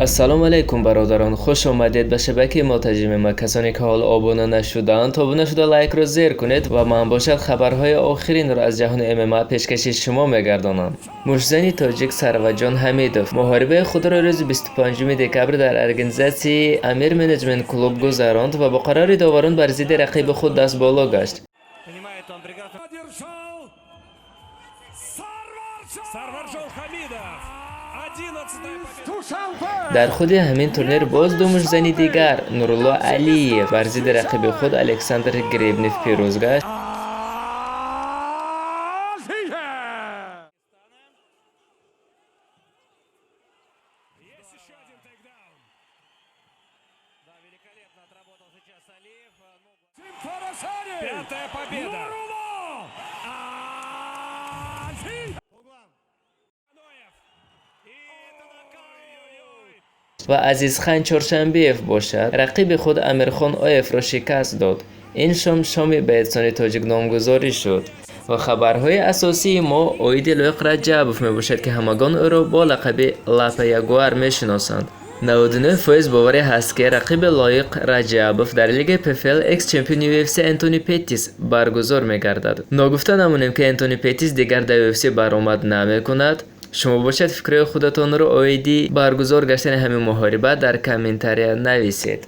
السلام علیکم برادران، خوش آمدید به شبکه مترجم ما. کسانی که حال آبونه نشدند تا شده لایک رو زیر کنید و من باشد خبرهای آخرین را از جهان MMA پیشکش شما میگردانم. مشزنی تاجیک سروجان حمیدوف محاربه خود را روز 25 دکبر در ارگانیزاسی امیر منیجمنت کلوب گذراند و با قرار داوران بر ضد رقیب خود دست بالا گشت. در خود همین تورنیر باز دو مشزنی دیگر نورالله علییف بر ضد رقیب خود الکساندر گریبنیف پیروز گشت. Пятая победа. و عزیزخان چهارشنبیف باشد رقیب خود امیرخان آیف را شکست داد. این شام به احسان تاجیک نامگذاری شد و خبرهای اساسی ما اوید لایق رجبوف می باشد که همگان او را با لقب لاپا یاگوار می شناسند. 99% باوری هست که رقیب لایق رجبوف در لیگ پفل اکس چمپیون یو اف سی انتونی پیتیس برگزار می گردد. ناگفته نمونیم که انتونی پیتیس دیگر در یو اف سی برآمد نمی کند. شما باشد فکر خودتان را اویدی برگزار گشتن همین محاربه در کامنتاری نویسید.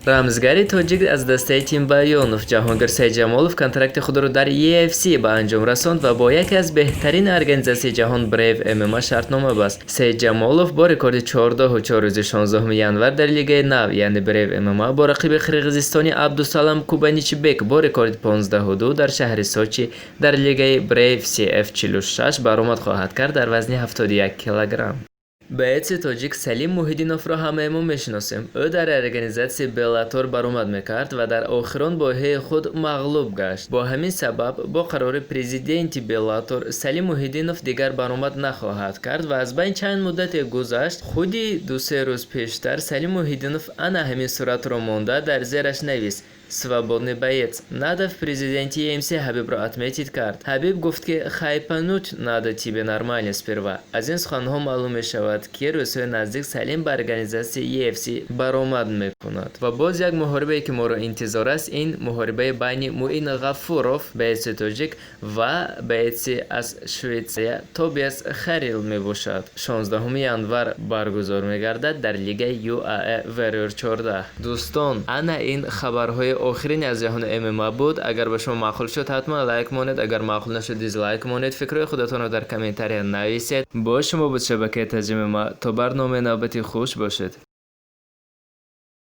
رمزگری تاجیک از دسته تیم بایونوف جهانگیر سید جمالوف کنترکت خود را در UFC به انجام رساند و با یکی از بهترین ارگانیزاسی جهان بریو MMA شرطنامه بست. سید جمالوف با رکورد 14 و 4 روز 16 ژانویه در لیگ نو یعنی بریو MMA با رقیب قرقیزستانی عبدالسلام کوبانیچبک با رکورد 15 و 2 در شهر سوچی در لیگ بریو CF 46 برآمد خواهد کرد در وزن 71 کیلوگرم. بیعت تاجیک سلیم موحدینوف را همه ما میشناسیم. او در ارگانیزاسی بلاتور برآمد میکرد و در آخران با خود مغلوب گشت. با همین سبب با قرار پرزیدنت بلاتور سلیم موحدینوف دیگر برآمد نخواهد کرد و از بین چند مدت گذشت خودی 2-3 روز پیشتر سلیم موحدینوف انا همین صورت را مانده در زیرش نویس свободный боец. Надо в президенте EMC Хабиб را отметить کرد. حبیب گفت که хайпануть надо тебе нормально сперва. از این سخنها معلوم می شود که روسیه نزدیک سلیم به ارگانیزاسی UFC برآمد می کند و باز یک محاربه که ما را انتظار است این محاربه بین موین غفوروف بیعت تاجیک و بیعت از شویتزیا توبیاس خریل می باشد. 16 ژانویه برگزار می گردد در لیگ UAE وریر 14. دوستان انا این خبرهای آخرین از جهان MMA بود. اگر به شما معقول شد حتما لایک مانید، اگر معقول نشد دیزلایک مانید. فکرهای خودتان رو در کامنتاری نویسید. با شما بود شبکه ترجمه ما تا برنامه نوبتی خوش باشید.